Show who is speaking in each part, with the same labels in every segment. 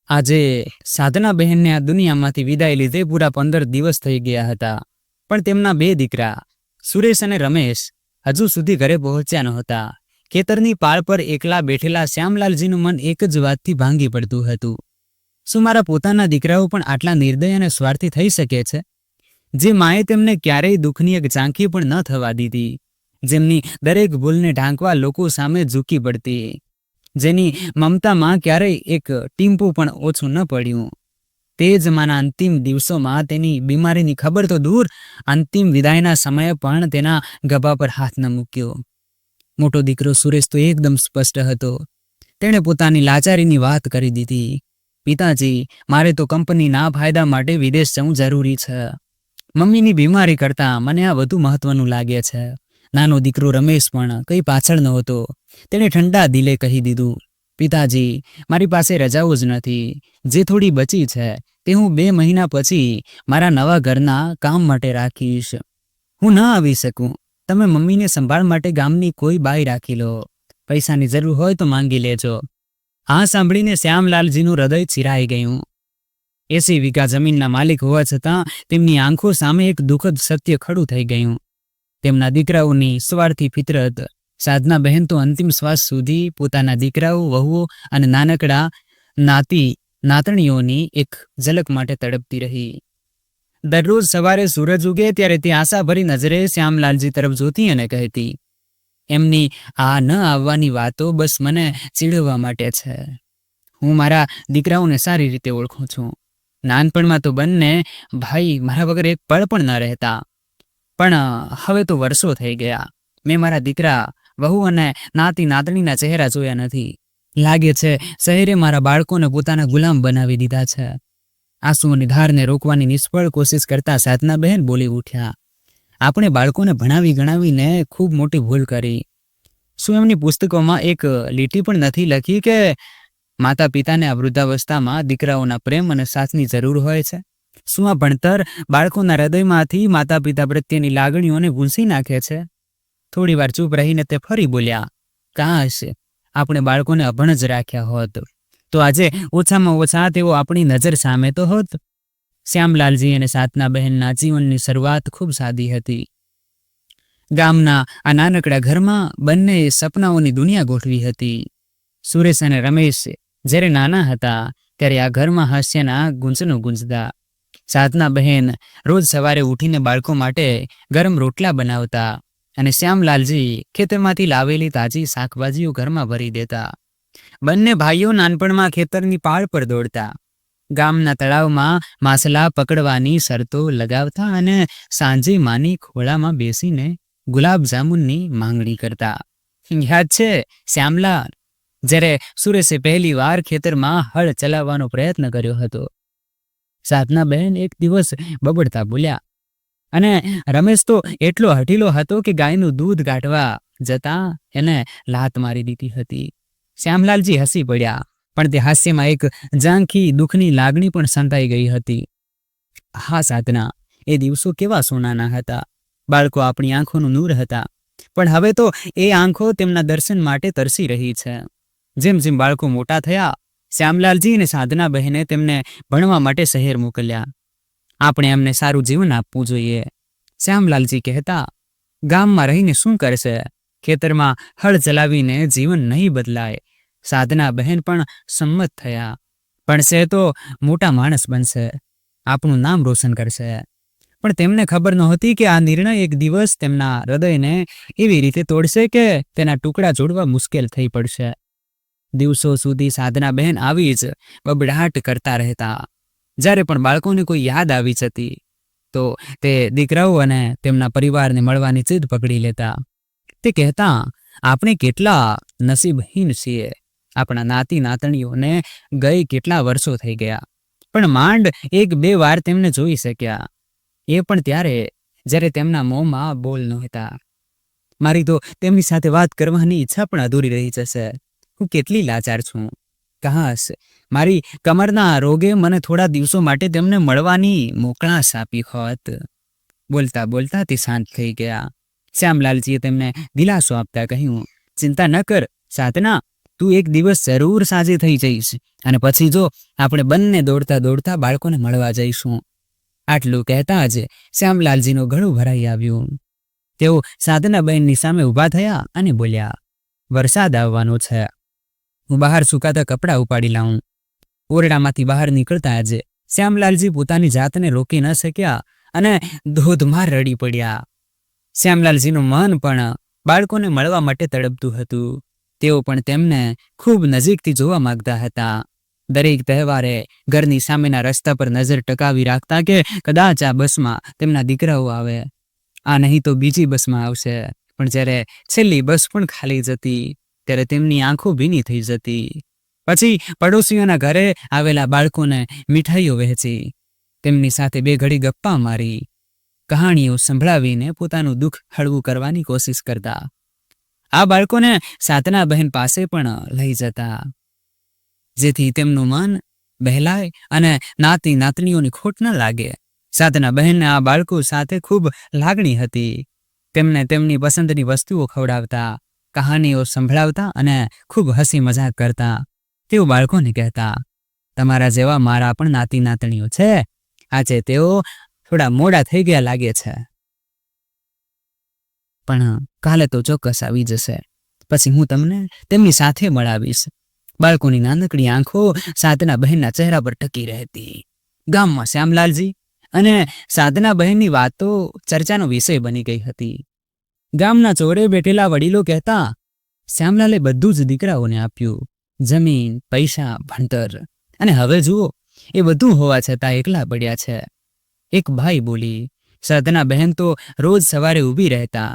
Speaker 1: આજે સાધના બહેનને આ દુનિયામાંથી વિદાય લીધે પૂરા 15 દિવસ થઈ ગયા હતા, પણ તેમના 2 દીકરા સુરેશ અને રમેશ હજુ સુધી ઘરે પહોંચ્યા નહોતા. ખેતરની પાળ પર એકલા બેઠેલા શ્યામલાલજીનું મન એક જ વાતથી ભાંગી પડતું હતું. શું મારા પોતાના દીકરાઓ પણ આટલા નિર્દય અને સ્વાર્થી થઈ શકે છે? જે માએ તેમને ક્યારેય દુઃખની એક ઝાંખી પણ ન થવા દીધી, જેમની દરેક ભૂલને ઢાંકવા લોકો સામે ઝૂકી પડતી, જેની મમતામાં ક્યારેય એક ટીમ્પું પણ ઓછું ન પડ્યું, તે જ માના અંતિમ દિવસોમાં તેની બીમારીની ખબર તો દૂર, અંતિમ વિદાયના સમયે પણ તેના ગભા પર હાથ ન મૂક્યો. મોટો દીકરો સુરેશ તો એકદમ સ્પષ્ટ હતો. તેણે પોતાની લાચારીની વાત કરી દીધી. પિતાજી, મારે તો કંપનીના ફાયદા માટે વિદેશ જવું જરૂરી છે. મમ્મીની બીમારી કરતાં મને આ વધુ મહત્વનું લાગે છે. નાનો દીકરો રમેશ પણ કંઈ પાછળ નહોતો. તેણે ઠંડા દિલે કહી દીધું, પિતાજી, મારી પાસે રજાઓ જ નથી. જે થોડી બચી છે તે હું 2 મહિના પછી મારા નવા ઘરના કામ માટે રાખીશ. હું ન આવી શકું. તમે મમ્મીને સંભાળ માટે ગામની કોઈ બાઈ રાખી લો. પૈસાની જરૂર હોય તો માંગી લેજો. આ સાંભળીને શ્યામલાલજીનું હૃદય ચિરાઈ ગયું. 80 વીઘા જમીનના માલિક હોવા છતાં તેમની આંખો સામે એક દુઃખદ સત્ય ખડું થઈ ગયું. તેમના દીકરાઓની સ્વાર્થી ફિતરત. સાધના બહેન તો અંતિમ શ્વાસ સુધી પોતાના દીકરાઓ, વહુઓ અને નાનકડા નાતણીઓની એક ઝલક માટે તડપતી રહી. દરરોજ સવારે સૂરજ ઉગે ત્યારે તે આશાભરી નજરે શ્યામલાલજી તરફ જોતી અને કહેતી, એમની આ ન આવવાની વાતો બસ મને ચીડવવા માટે છે. હું મારા દીકરાઓને સારી રીતે ઓળખું છું. નાનપણમાં તો બંને ભાઈ મારા વગર એક પળ પણ ન રહેતા, પણ હવે તો વર્ષો થઈ ગયા. મેં મારા દીકરા, વહુ અને નાતણીના ચહેરા જોયા નથી. લાગે છે શહેરે મારા બાળકોને પોતાના ગુલામ બનાવી દીધા છે. આંસુઓની ધારને રોકવાની નિષ્ફળ કોશિશ કરતા સાધના બહેન બોલી ઉઠ્યા, આપણે બાળકોને ભણાવી ગણાવીને ખૂબ મોટી ભૂલ કરી. શું એમની પુસ્તકોમાં એક લીટી પણ નથી લખી કે માતા પિતાને આ વૃદ્ધાવસ્થામાં દીકરાઓના પ્રેમ અને સાથની જરૂર હોય છે? શું આ ભણતર બાળકોના હૃદયમાંથી માતા પિતા પ્રત્યેની લાગણીઓને ભૂંસી નાખે છે? થોડી વાર ચૂપ રહીને તે ફરી બોલ્યા, કાશ આપણે બાળકોને અભણ જ રાખ્યા હોત, તો આજે ઓછામાં ઓછા તેઓ આપણી નજર સામે તો હોત. શ્યામલાલજી અને સાધના બહેનના જીવનની શરૂઆત ખૂબ સાદી હતી. ગામના આ નાનકડા ઘરમાં બંનેએ સપનાઓની દુનિયા ગોઠવી હતી. સુરેશ અને રમેશ જ્યારે નાના હતા ત્યારે આ ઘરમાં હાસ્યના ગુંજનો ગુંજતા. સાધના બહેન રોજ સવારે ઉઠીને બાળકો માટે ગરમ રોટલા બનાવતા અને શ્યામલાલજી ખેતરમાંથી લાવેલી તાજી શાકભાજીઓ ઘરમાં ભરી દેતા. બંને ભાઈઓ નાનપણમાં ખેતરની પાળ પર દોડતા, ગામના તળાવમાં માછલા પકડવાની શરતો લગાવતા અને સાંજે માની ખોળામાં બેસીને ગુલાબજામુનની માંગણી કરતા. યાદ છે શ્યામલાલ, જ્યારે સુરેશે પહેલી વાર ખેતરમાં હળ ચલાવવાનો પ્રયત્ન કર્યો હતો? સાધના બહેન એક દિવસ બબડતા બોલ્યા અને રમેશ તો એટલો હઠીલો હતો કે ગાયનું દૂધ કાઢવા જતા એને લાત મારી દીધી હતી. શ્યામલાલજી હસી પડ્યા, પણ તે હાસ્યમાં એક ઝાંખી દુઃખની લાગણી પણ સંતાઈ ગઈ હતી. હા સાધના, એ દિવસો કેવા સોનાના હતા. બાળકો આપણી આંખોનું નૂર હતા, પણ હવે તો એ આંખો તેમના દર્શન માટે તરસી રહી છે. જેમ જેમ બાળકો મોટા થયા, શ્યામલાલજી અને સાધના બહેને તેમને ભણવા માટે શહેર મોકલ્યા. આપણે એમને સારું જીવન આપવું જોઈએ. શ્યામલાલજી કહેતા, ગામમાં રહીને શું કરશે? ખેતરમાં હળ ચલાવીને જીવન નહીં બદલાય. સાધના બહેન પણ સંમત થયા. ભણશે તો મોટા માણસ બનશે, આપણું નામ રોશન કરશે. પણ તેમને ખબર નહોતી કે આ નિર્ણય એક દિવસ તેમના હૃદયને એવી રીતે તોડશે કે તેના ટુકડા જોડવા મુશ્કેલ થઈ પડશે. દિવસો સુધી સાધના બહેન આવી જ બબડાટ કરતા રહેતા. જ્યારે પણ બાળકોને કોઈ યાદ આવી જતી તો તે દીકરાઓ અને તેમના પરિવારને મળવાની જીદ પકડી લેતા. તે કહેતા, આપણે કેટલા નસીબહીન છીએ. આપણા નાતણીઓને ગઈ કેટલા વર્ષો થઈ ગયા, પણ માંડ 1-2 વાર તેમને જોઈ શક્યા. એ પણ ત્યારે જ્યારે તેમના મોંમાં બોલ નહોતા. મારી તો તેમની સાથે વાત કરવાની ઈચ્છા પણ અધૂરી રહી જશે. હું કેટલી લાચાર છું. કાશ મારી કમરના રોગે મને થોડા દિવસો માટે તેમને મળવાની મોકળાશ આપી હોત. બોલતા બોલતા તે શાંત થઈ ગયા. શ્યામલાલજીએ તેમને દિલાસો આપતા કહ્યું, ચિંતા ન કર સાધના, તું એક દિવસ જરૂર સાજી થઈ જઈશ અને પછી જો આપણે બંને દોડતા દોડતા બાળકોને મળવા જઈશું. આટલું કહેતા જ શ્યામલાલજીનું ગળું ભરાઈ આવ્યું. તેઓ સાધનાબહેનની સામે ઊભા થયા અને બોલ્યા, વરસાદ આવવાનો છે, હું બહાર સુકાતા કપડાં ઉપાડી લાવું. ઓરડામાંથી બહાર નીકળતા જ શ્યામલાલજી પોતાની જાતને રોકી ન શક્યા અને ધોધમાર રડી પડ્યા. શ્યામલાલજીનું મન પણ બાળકોને મળવા માટે તડપતું હતું. તેઓ પણ તેમને ખૂબ નજીકથી જોવા માંગતા હતા. દરેક તહેવારે ઘરની સામેના રસ્તા પર નજર ટકાવી રાખતા કે કદાચ આ બસમાં તેમના દીકરાઓ આવે, આ નહીં તો બીજી બસમાં આવશે. પણ જ્યારે છેલ્લી બસ પણ ખાલી જતી ત્યારે તેમની આંખો ભીની થઈ જતી. પછી પડોશીઓના ઘરે આવેલા બાળકોને મીઠાઈઓ વહેંચી, તેમની સાથે 2 ઘડી ગપ્પા મારી, કહાણીઓ સંભળાવીને પોતાનું દુઃખ હળવું કરવાની કોશિશ કરતા. આ બાળકોને સાધનાબહેન પાસે પણ લઈ જતા, જેથી તેમનું મન બહેલાય અને નાતી નાતનીઓની ખોટ ન લાગે. સાધનાબહેનને આ બાળકો સાથે ખૂબ લાગણી હતી. તેમને તેમની પસંદની વસ્તુઓ ખવડાવતા, કહાનીઓ સંભળાવતા અને ખૂબ હસી મજાક કરતા. તેઓ બાળકોને કહેતા, તમારા જેવા મારા પણ નાતી નાતણીઓ છે, આજે તેઓ થોડા મોડા થઈ ગયા લાગે છે, પણ કાલે તો ચોક્કસ આવી જશે. પછી હું તમને તેમની સાથે મળાવીશ. બાળકોની નાનકડી આંખો સાધનાબહેનના ચહેરા પર ટકી રહેતી. ગામમાં શ્યામલાલજી અને સાધનાબહેનની વાતો ચર્ચાનો વિષય બની ગઈ હતી. ગામના ચોરે બેઠેલા વડીલો કહેતા, શ્યામલાલે બધું જ દીકરાઓને આપ્યું, જમીન, પૈસા, ભણતર, અને હવે જુઓ એ બધું હોવા છતાં એકલા પડ્યા છે. એક ભાઈ બોલી, સાધનાબહેન તો રોજ સવારે ઊભી રહેતા,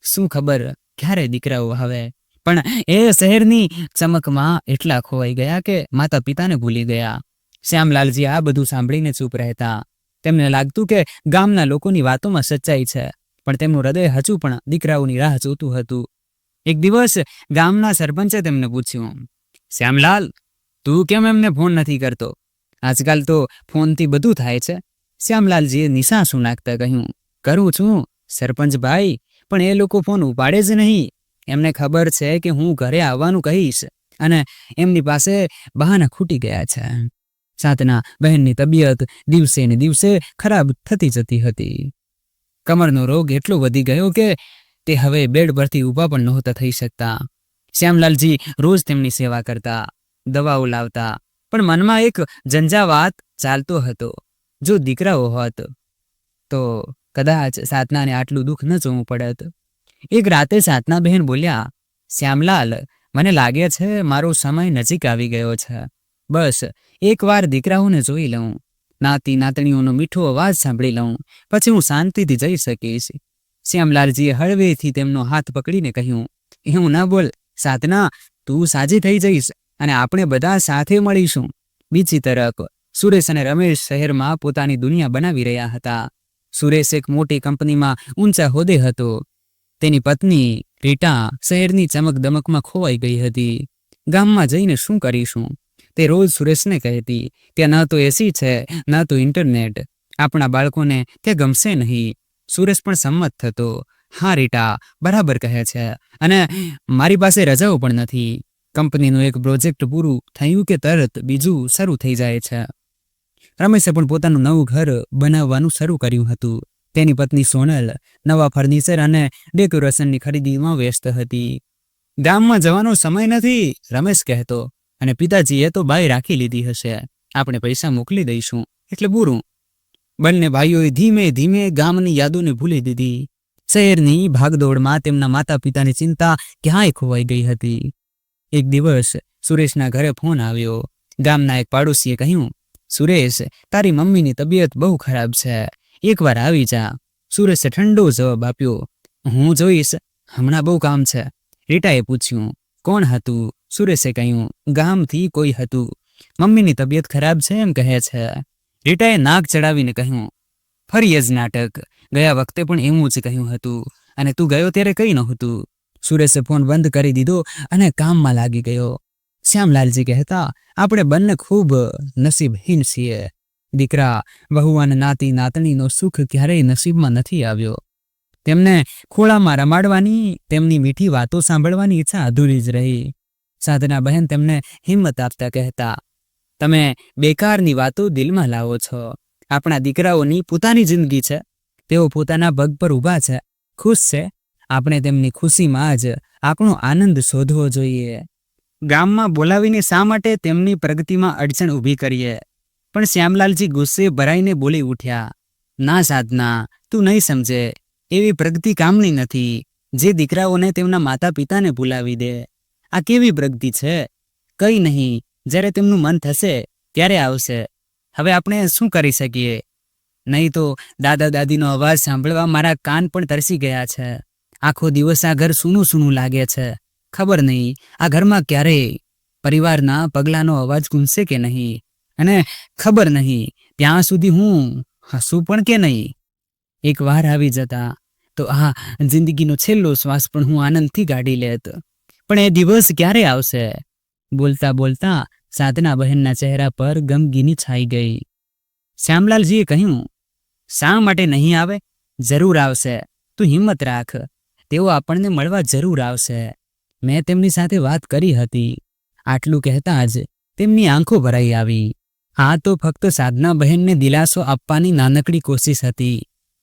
Speaker 1: શું ખબર ક્યારે દીકરાઓ આવે. પણ એ શહેરની ચમકમાં એટલા ખોવાઈ ગયા કે માતા પિતાને ભૂલી ગયા. શ્યામલાલજી આ બધું સાંભળીને ચૂપ રહેતા. તેમને લાગતું કે ગામના લોકોની વાતોમાં સચ્ચાઈ છે, પણ તેમનું હૃદય હજુ પણ દીકરાઓની રાહ જોતું હતું. એક દિવસ ગામના સરપંચે તેમને પૂછ્યું, શ્યામલાલ, તું કેમ એમને ફોન નથી કરતો? આજકાલ તો ફોનથી બધું થાય છે. શ્યામલાલજીએ નિસાસું નાખતા કહ્યું, કરું છું સરપંચ ભાઈ, પણ એ લોકો ફોન ઉપાડે જ નહીં. એમને ખબર છે કે હું ઘરે આવવાનું કહીશ અને એમની પાસે બહાના ખૂટી ગયા છે. સાધના બહેનની તબિયત દિવસે ને દિવસે ખરાબ થતી જતી હતી. કમરનો રોગ એટલો વધી ગયો કે તે હવે બેડ પરથી ઊભા પણ નહોતા થઈ શકતા. શ્યામલાલજી રોજ તેમની સેવા કરતા, દવાઓ લાવતા, પણ મનમાં એક ઝંઝાવાત ચાલતો હતો. જો દીકરાઓ હોત તો કદાચ સાધનાને આટલું દુઃખ ન જોવું પડત. એક રાતે સાધનાબહેન બોલ્યા, શ્યામલાલ, મને લાગે છે મારો સમય નજીક આવી ગયો છે. બસ એકવાર દીકરાઓને જોઈ લઉં, નાતી નાતણીઓનો મીઠો અવાજ સાંભળી લઉં, પછી હું શાંતિથી જઈ શકીશ. શ્યામલાલજીએ હળવેથી તેમનો હાથ પકડીને કહ્યું, એવું ના બોલ સાધના, તું સાજી થઈ જઈશ અને આપણે બધા સાથે મળીશું. બીજી તરફ સુરેશ અને રમેશ શહેરમાં પોતાની દુનિયા બનાવી રહ્યા હતા. સુરેશ એક મોટી કંપનીમાં ઊંચા હોદ્દે હતો. તેની પત્ની રીટા શહેરની ચમકદમકમાં ખોવાઈ ગઈ હતી. ગામમાં જઈને શું કરીશું? તે રોજ સુરેશને કહેતી, ત્યાં ન તો એસી છે, ન તો ઇન્ટરનેટ. આપણા બાળકોને ત્યાં ગમશે નહીં. સુરેશ પણ સંમત થતો. હા રીટા બરાબર કહે છે, અને મારી પાસે રજાઓ પણ નથી. કંપનીનું એક પ્રોજેક્ટ પૂરું થયું કે તરત બીજું શરૂ થઈ જાય છે. રમેશે પણ પોતાનું નવું ઘર બનાવવાનું શરૂ કર્યું હતું. તેની પત્ની સોનલ નવા ફર્નિચર અને ડેકોરેશનની ખરીદીમાં વ્યસ્ત હતી. ગામમાં જવાનો સમય નથી, રમેશ કહેતો, અને પિતાજીએ તો બાઈ રાખી લીધી હશે, આપણે પૈસા મોકલી દઈશું એટલે પૂરું. બંને ભાઈઓએ ધીમે ધીમે ગામની યાદોને ભૂલી દીધી. શહેરની ભાગદોડમાં તેમના માતા પિતાની ચિંતા ક્યાંય ખોવાઈ ગઈ હતી. એક દિવસ સુરેશના ઘરે ફોન આવ્યો. ગામના એક પાડોશીએ કહ્યું, સુરેશ, તારી મમ્મીની તબિયત બહુ ખરાબ છે, એકવાર આવી જા. સુરેશે ઠંડો જવાબ આપ્યો, હું જોઈશ, હમણાં બહુ કામ છે. રીટાએ પૂછ્યું, કોણ હતું? સુરેશે કહ્યું, ગામથી કોઈ હતું, મમ્મીની તબિયત ખરાબ છે એમ કહે છે. રીટાએ નાક ચડાવીને કહ્યું, ફરી એ જ નાટક, ગયા વખતે પણ એવું જ કહ્યું હતું, અને તું ગયો ત્યારે કંઈ નહોતું. સુરેશે ફોન બંધ કરી દીધો અને કામમાં લાગી ગયો. શ્યામલાલજી કહેતા, આપણે બંને ખૂબ નસીબહીન છીએ. દીકરા, વહુ અને નાતી નાતણીનો સુખ ક્યારેય નસીબમાં નથી આવ્યો. તેમને ખોળામાં રમાડવાની, તેમની મીઠી વાતો સાંભળવાની ઈચ્છા અધૂરી જ રહી. સાધના બહેન તેમને હિંમત આપતા કહેતા, તમે બેકારની વાતો દિલમાં લાવો છો. આપણા દીકરાઓની પોતાની જિંદગી છે, તેઓ પોતાના પગ પર ઊભા છે, ખુશ છે. આપણે તેમની ખુશીમાં જ આપણો આનંદ શોધવો જોઈએ. ગામમાં બોલાવીને શા માટે તેમની પ્રગતિમાં અડચણ ઊભી કરીએ? પણ શ્યામલાલજી ગુસ્સે ભરાઈને બોલી ઉઠ્યા, ના સાધના, તું નહીં સમજે. એવી પ્રગતિ કામની નથી જે દીકરાઓને તેમના માતા પિતાને ભૂલાવી દે. આ કેવી પ્રગતિ છે? કંઈ નહીં, જ્યારે તેમનું મન થશે ત્યારે આવશે. હવે આપણે શું કરી શકીએ? નહીં તો દાદા દાદીનો અવાજ સાંભળવા મારા કાન પણ તરસી ગયા છે. આખો દિવસ આ ઘર સૂનું સૂનું લાગે છે. ખબર નહીં આ ઘરમાં ક્યારેય પરિવારના પગલાંનો અવાજ ગૂંજશે કે નહીં, અને ખબર નહીં ત્યાં સુધી હું હસું પણ કે નહીં. એક વાર આવી જતા તો આ જિંદગીનો છેલ્લો શ્વાસ પણ હું આનંદથી કાઢી લેત. પણ એ દિવસ ક્યારે આવશે? બોલતા બોલતા સાધના બહેનના ચહેરા પર ગમગીની છાઈ ગઈ. શ્યામલાલજીએ કહ્યું, શા માટે નહીં આવે? જરૂર આવશે, તું હિંમત રાખ. તેઓ આપણને મળવા જરૂર આવશે. મેં તેમની સાથે વાત કરી હતી. આટલું કહેતા જ તેમની આંખો ભરાઈ આવી. આ તો ફક્ત સાધના બહેનને દિલાસો આપવાની નાનકડી કોશિશ હતી,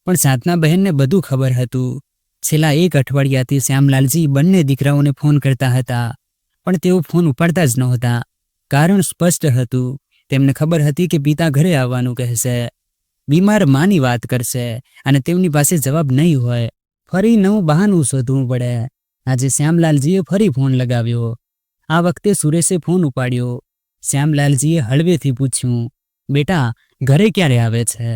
Speaker 1: પણ સાધના બહેનને બધું ખબર હતું. છેલ્લા 1 અઠવાડિયાથી શ્યામલાલજી બંને દીકરાઓને ફોન કરતા હતા, પણ તેઓ ફોન ઉપાડતા જ નહોતા. કારણ સ્પષ્ટ હતું. તેમને ખબર હતી કે પિતા ઘરે આવવાનું કહેશે, બીમાર માની વાત કરશે, અને તેમની પાસે જવાબ નહીં હોય. ફરી નવું બહાનું શોધવું પડે. આજે શ્યામલાલજીએ ફરી ફોન લગાવ્યો. આ વખતે સુરેશે ફોન ઉપાડ્યો. શ્યામલાલજીએ હળવેથી પૂછ્યું, બેટા, ઘરે ક્યારે આવે છે?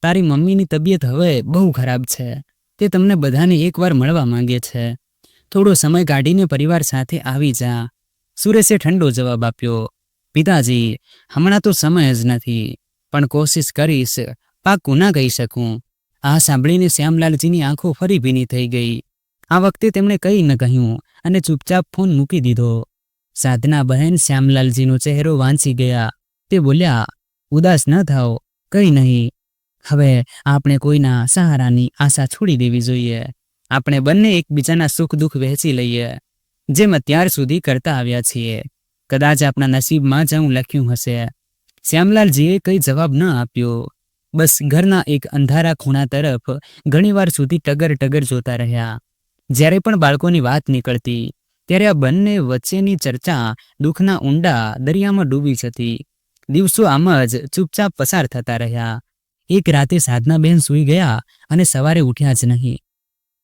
Speaker 1: તારી મમ્મીની તબિયત હવે બહુ ખરાબ છે. તે તમને બધાને એકવાર મળવા માંગે છે. થોડો સમય કાઢીને પરિવાર સાથે આવી જા. સુરેશે ઠંડો જવાબ આપ્યો, પિતાજી, હમણાં તો સમય જ નથી, પણ કોશિશ કરીશ. પાક્કું ના કહી શકું. આ સાંભળીને શ્યામલાલજીની આંખો ફરી ભીની થઈ ગઈ. આ વખતે તેમણે કંઈ ન કહ્યું અને ચૂપચાપ ફોન મૂકી દીધો. સાધના બહેન શ્યામલાલજીનો ચહેરો વાંચી ગયા. તે બોલ્યા, ઉદાસ ન થાઓ, કંઈ નહીં. હવે આપણે કોઈના સહારાની આશા છોડી દેવી જોઈએ. આપણે બંને એકબીજાના સુખ દુઃખ વહેંચી લઈએ, જેમ અત્યાર સુધી કરતા આવ્યા છીએ. કદાચ આપણા નસીબમાં જ આવું લખ્યું હશે. શ્યામલાલજીએ કંઈ જવાબ ન આપ્યો. બસ ઘરના એક અંધારા ખૂણા તરફ ઘણીવાર સુધી ટગર ટગર જોતા રહ્યા. જ્યારે પણ બાળકોની વાત નીકળતી ત્યારે આ બંને વચ્ચેની ચર્ચા દુઃખના ઊંડા દરિયામાં ડૂબી જતી. દિવસો આમ જ ચૂપચાપ પસાર થતા રહ્યા. એક રાતે સાધનાબહેન સૂઈ ગયા અને સવારે ઉઠ્યા જ નહીં.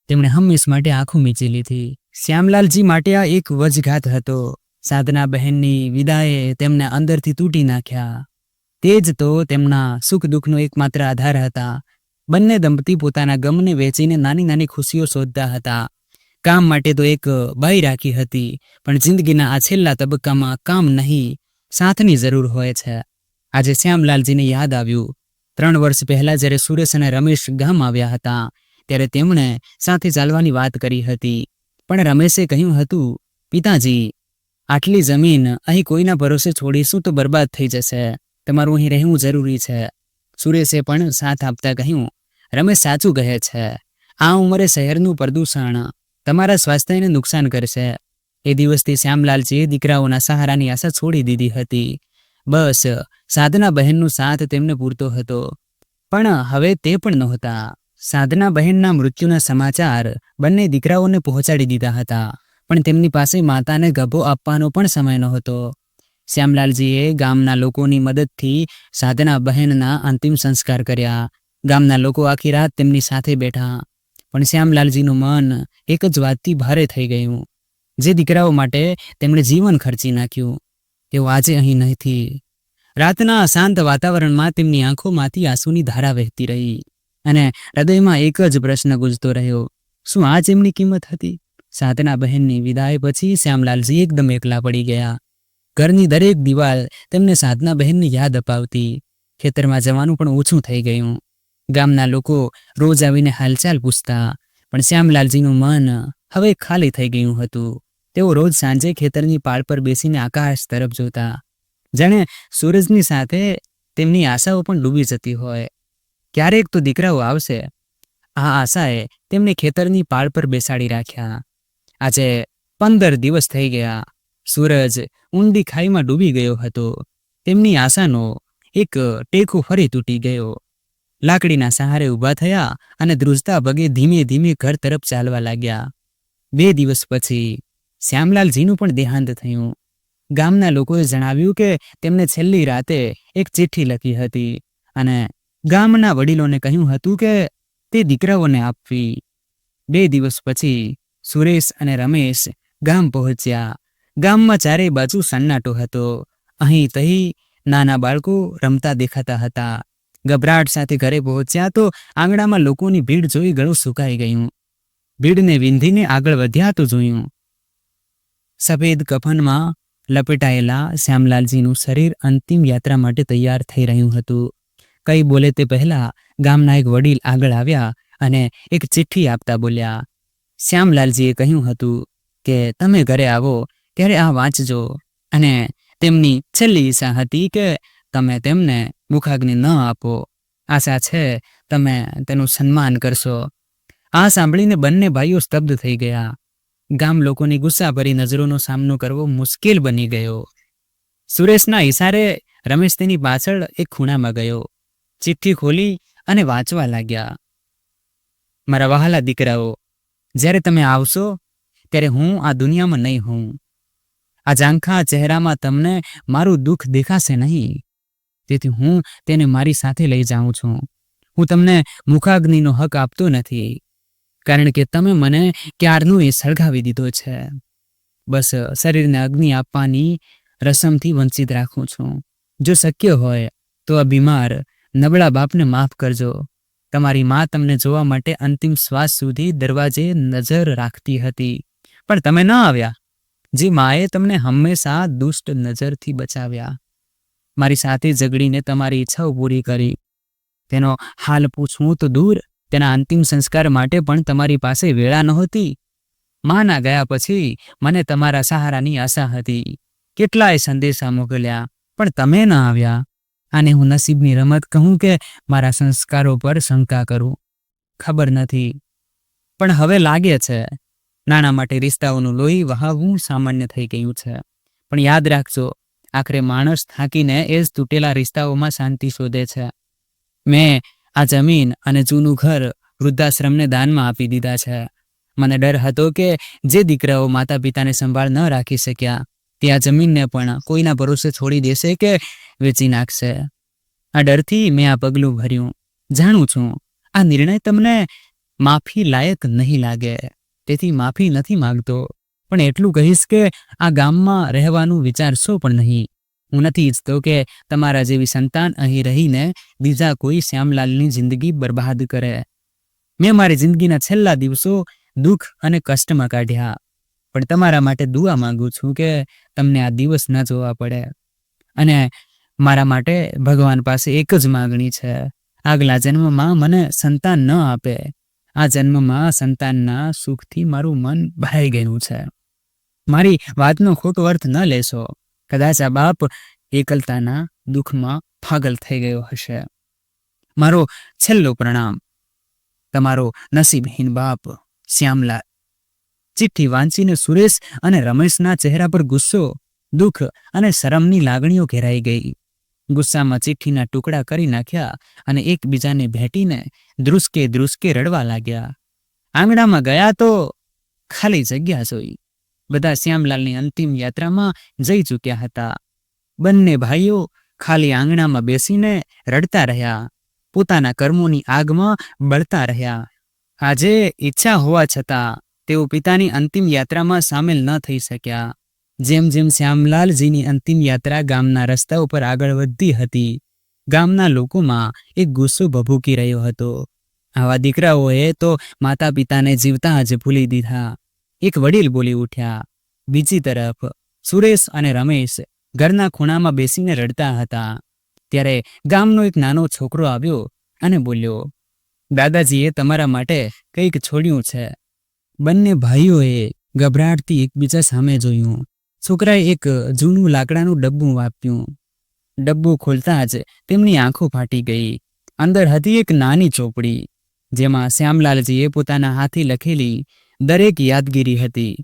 Speaker 1: તેમણે હંમેશ માટે આંખો મીચી લીધી. શ્યામલાલજી માટે આ એક વજઘાત હતો. સાધના બહેનની વિદાયે તેમને અંદરથી તૂટી નાખ્યા. તે જ તો તેમના સુખ દુઃખનો એકમાત્ર આધાર હતા. બંને દંપતી પોતાના ગમને વેચીને નાની નાની ખુશીઓ શોધતા હતા. કામ માટે તો એક બાઈ રાખી હતી, પણ જિંદગીના આ છેલ્લા તબક્કામાં કામ નહીં, સાથની જરૂર હોય છે. આજે શ્યામલાલજીને યાદ આવ્યું. 3 વર્ષ પહેલા જ્યારે સુરેશ અને રમેશ ગામ આવ્યા હતા ત્યારે તેમણે સાથે ચાલવાની વાત કરી હતી, પણ રમેશે કહ્યું હતું, પિતાજી, આટલી જમીન અહીં કોઈના ભરોસે છોડીશું તો બરબાદ થઈ જશે. તમારું અહીં રહેવું જરૂરી છે. સુરેશે પણ સાથ આપતા કહ્યું, રમેશ સાચું કહે છે. આ ઉંમરે શહેરનું પ્રદૂષણ તમારા સ્વાસ્થ્યને નુકસાન કરશે. એ દિવસથી શ્યામલાલજીએ દીકરાઓના સહારાની આશા છોડી દીધી હતી. બસ સાધના બહેનનો સાથ તેમને પૂરતો હતો. પણ હવે તે પણ નહોતા. સાધના બહેનના મૃત્યુના સમાચાર બંને દીકરાઓને પહોંચાડી દીધા હતા, પણ તેમની પાસે માતાને ગભો આપવાનો પણ સમય નહોતો. શ્યામલાલજીએ ગામના લોકોની મદદથી સાધના બહેનના અંતિમ સંસ્કાર કર્યા. ગામના લોકો આખી રાત તેમની સાથે બેઠા, પણ શ્યામલાલજીનું મન એક જ વાતથી ભારે થઈ ગયું. જે દીકરાઓ માટે તેમણે જીવન ખર્ચી નાખ્યું, તેઓ આજે અહીં નથી. રાતના શાંત વાતાવરણમાં તેમની આંખોમાંથી આંસુની ધારા વહેતી રહી, અને હૃદયમાં એક જ પ્રશ્ન ગુંજતો રહ્યો, શું આ જ એમની કિંમત હતી? સાધના બહેનની વિદાય પછી શ્યામલાલજી એકદમ એકલા પડી ગયા. ઘરની દરેક દિવાલ તેમને સાધના બહેનની યાદ અપાવતી. ખેતરમાં જવાનું પણ ઓછું થઈ ગયું. ગામના લોકો રોજ આવીને હાલચાલ પૂછતા, પણ શ્યામલાલજીનું મન હવે ખાલી થઈ ગયું હતું. તેઓ રોજ સાંજે ખેતરની પાળ પર બેસીને આકાશ તરફ જોતા, જાણે સૂરજની સાથે તેમની આશાઓ પણ ડૂબી જતી હોય. ક્યારેક તો દીકરાઓ આવશે. આ આશાએ તેમને ખેતરની પાળ પર બેસાડી રાખ્યા. આજે 15 દિવસ થઈ ગયા. સૂરજ ઊંડી ખાઈમાં ડૂબી ગયો હતો. તેમની આશાનો એક ટેકો ફરી તૂટી ગયો. લાકડીના સહારે ઊભા થયા અને ધ્રુજતા પગે ધીમે ધીમે ઘર તરફ ચાલવા લાગ્યા. 2 દિવસ પછી શ્યામલાલજીનું પણ દેહાંત થયું. ગામના લોકોએ જણાવ્યું કે તેમને છેલ્લી રાતે એક ચિઠ્ઠી લખી હતી અને ગામના વડીલોને કહ્યું હતું કે તે દીકરાઓને આપવી. 2 દિવસ પછી સુરેશ અને રમેશ ગામ પહોંચ્યા. ગામમાં ચારેય બાજુ સન્નાટો હતો. અહીં તહીં નાના બાળકો રમતા દેખાતા હતા. ગભરાટ સાથે ઘરે પહોંચ્યા તો આંગણામાં લોકોની ભીડ જોઈ ગળું સુકાઈ ગયું. ભીડને વિંધીને આગળ વધ્યા તો જોયું સફેદ કફનમાં લપેટાયેલા શ્યામલાલજીનું શરીર અંતિમ યાત્રા માટે તૈયાર થઈ રહ્યું હતું. કઈ બોલે તે પહેલા ગામના એક વડીલ આગળ આવ્યા અને એક ચિઠ્ઠી આપતા બોલ્યા, શ્યામલાલજીએ કહ્યું હતું કે તમે ઘરે આવો ત્યારે આ વાંચજો અને તેમની છેલ્લી ઈચ્છા હતી કે તમે તેમને મુખાગ્નિ ન આપો. આશા છે તમે તેનું સન્માન કરશો. આ સાંભળીને બંને ભાઈઓ સ્તબ્ધ થઈ ગયા. ગામ લોકોની ગુસ્સાભરી નજરોનો સામનો કરવો મુશ્કેલ બની ગયો. સુરેશના ઈશારે રમેશ તેની પાછળ એક ખૂણામાં ગયો. ચિઠ્ઠી ખોલી અને વાંચવા લાગ્યા. મારા વહાલા દીકરાઓ, જ્યારે તમે આવશો ત્યારે હું આ દુનિયામાં નહીં હોઉં. આ ઝાંખા ચહેરામાં તમને મારું દુઃખ દેખાશે નહીં. તેથી હું તેને મારી સાથે લઈ જાઉં છું. હું તમને મુખાગ્નિનો હક આપતો નથી, કારણ કે તમે મને ક્યારનું એ સળગાવી દીધો છે. બસ શરીરને અગ્નિ આપવાની રસમથી વંચિત રાખું છું. જો શક્ય હોય તો આ બીમાર નબળા બાપને માફ કરજો. તમારી મા તમને જોવા માટે અંતિમ શ્વાસ સુધી દરવાજે નજર રાખતી હતી, પણ તમે ન આવ્યા. જે માએ તમને હંમેશા દુષ્ટ નજરથી બચાવ્યા, મારી સાથે ઝઘડીને તમારી ઈચ્છાઓ પૂરી કરી, તેનો હાલ પૂછવું તો દૂર, તેના અંતિમ સંસ્કાર માટે પણ તમારી પાસે વેળા નહોતી. માના ગયા પછી મને તમારા સહારાની આશા હતી. કેટલાય સંદેશા મોકલ્યા, પણ તમે ન આવ્યા. આને હું નસીબની રમત કહું કે મારા સંસ્કારો પર શંકા કરું, ખબર નથી. પણ હવે લાગે છે નાના માટે રિશ્તાઓનું લોહી વહાવવું સામાન્ય થઈ ગયું છે. પણ યાદ રાખજો, આખરે માણસ થાકીને એ જ તૂટેલા રિશ્તાઓમાં શાંતિ શોધે છે. મેં આ જમીન અને જૂનું ઘર વૃદ્ધાશ્રમને દાનમાં આપી દીધા છે. મને ડર હતો કે જે દીકરાઓ માતા પિતાને સંભાળ ન રાખી શક્યા તે આ જમીનને પણ કોઈના ભરોસે છોડી દેશે કે વેચી નાખશે. આ ડરથી મેં આ પગલું ભર્યું. જાણું છું આ નિર્ણય તમને માફી લાયક નહીં લાગે, તેથી માફી નથી માંગતો, પણ એટલું કહીશ કે આ ગામમાં રહેવાનું વિચારશો પણ નહીં. હું નથી ઈચ્છતો કે તમારા જેવી સંતાન અહીં રહીને બીજા કોઈ શ્યામલાલની જિંદગી બરબાદ કરે. મેં મારી જિંદગીના છેલ્લા દિવસો દુઃખ અને કષ્ટમાં કાઢ્યા, પણ તમારા માટે દુઆ માંગુ છું કે તમને આ દિવસ ન જોવા પડે. અને મારા માટે ભગવાન પાસે એક જ માગણી છે, આગલા જન્મમાં મને સંતાન ન આપે. આ જન્મમાં સંતાનના સુખથી મારું મન ભરાઈ ગયું છે. મારી વાતનો ખોટો અર્થ ન લેશો. કદાચ આ બાપ એકલતાના દુઃખમાં પાગલ થઈ ગયો હશે. મારો છેલ્લો પ્રણામ. તમારો નસીબહીન બાપ, શ્યામલાલ. ચિઠ્ઠી વાંચીને સુરેશ અને રમેશના ચહેરા પર ગુસ્સો, દુઃખ અને શરમની લાગણીઓ ઘેરાઈ ગઈ. ગુસ્સામાં ચિઠ્ઠીના ટુકડા કરી નાખ્યા અને એકબીજાને ભેટીને ધ્રુસકે ધ્રુસકે રડવા લાગ્યા. આંગણામાં ગયા તો ખાલી જગ્યા જોઈ. બધા શ્યામલાલની અંતિમ યાત્રામાં જઈ ચૂક્યા હતા. બંને ભાઈઓ ખાલી આંગણામાં બેસીને રડતા રહ્યા, પોતાના કર્મોની આગમાં બળતા રહ્યા. આજે ઈચ્છા હોવા છતાં તેઓ પિતાની અંતિમ યાત્રામાં સામેલ ન થઈ શક્યા. જેમ જેમ શ્યામલાલજીની અંતિમ યાત્રા ગામના રસ્તા ઉપર આગળ વધતી હતી, ગામના લોકોમાં એક ગુસ્સો ભભૂકી રહ્યો હતો. આવા દીકરાઓએ તો માતા પિતાને જીવતા જ ભૂલી દીધા, એક વડીલ બોલી ઉઠ્યા. બીજી તરફ સુરેશ અને રમેશ ઘરના ખૂણામાં બેસીને રડતા હતા. ત્યારે ગામનો એક નાનો છોકરો આવ્યો અને બોલ્યો, દાદાજીએ તમારા માટે કંઈક છોડ્યું છે. બંને ભાઈઓએ ગભરાટથી એકબીજા સામે જોયું. છોકરાએ એક જૂનું લાકડાનું ડબ્બું વાપ્યું. ડબ્બું ખોલતા જ તેમની આંખો ફાટી ગઈ. અંદર હતી એક નાની ચોપડી, જેમાં શ્યામલાલજીએ પોતાના હાથે લખેલી દરેક યાદગીરી હતી.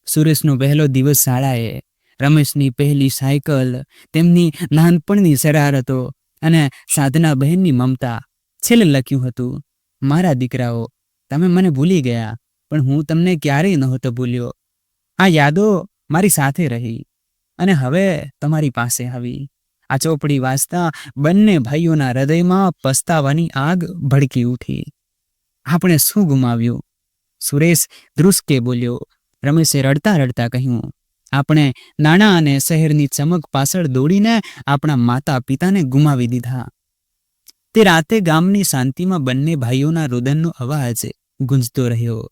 Speaker 1: સુરેશનો પહેલો દિવસ શાળાએ, રમેશની પહેલી સાયકલ, તેમની નાનપણની શરારતો અને સાધના બહેનની મમતા. છેલ્લે લખ્યું હતું, મારા દીકરાઓ, તમે મને ભૂલી ગયા, પણ હું તમને ક્યારેય નહોતો ભૂલ્યો. આ યાદો મારી સાથે રહી અને હવે તમારી પાસે આવી. આ ચોપડી વાંચતા બંને ભાઈઓના હૃદયમાં પસ્તાવાની આગ ભડકી ઉઠી. આપણે શું ગુમાવ્યું? સુરેશ ધ્રુસકે બોલ્યો. રમેશે રડતા રડતા કહ્યું, આપણે નાણાં અને શહેરની ચમક પાછળ દોડીને આપણા માતા પિતાને ગુમાવી દીધા. તે રાતે ગામની શાંતિમાં બંને ભાઈઓના રુદનનો અવાજ ગુંજતો રહ્યો,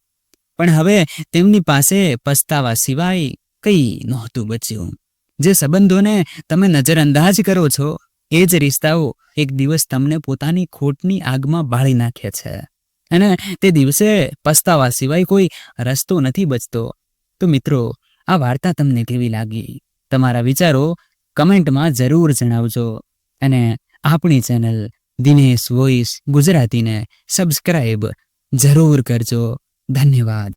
Speaker 1: પણ હવે તેમની પાસે પસ્તાવા સિવાય કંઈ નહોતું બચ્યું. જે સંબંધોને તમે નજરઅંદાજ કરો છો, એ જ રિશ્તાઓ એક દિવસ તમને પોતાની ખોટની આગમાં બાળી નાખે છે, અને તે દિવસે પસ્તાવા સિવાય કોઈ રસ્તો નથી બચતો. તો મિત્રો, આ વાર્તા તમને કેવી લાગી? તમારા વિચારો કમેન્ટમાં જરૂર જણાવજો અને આપણી ચેનલ દિનેશ વોઇસ ગુજરાતીને સબસ્ક્રાઇબ જરૂર કરજો. ધન્યવાદ.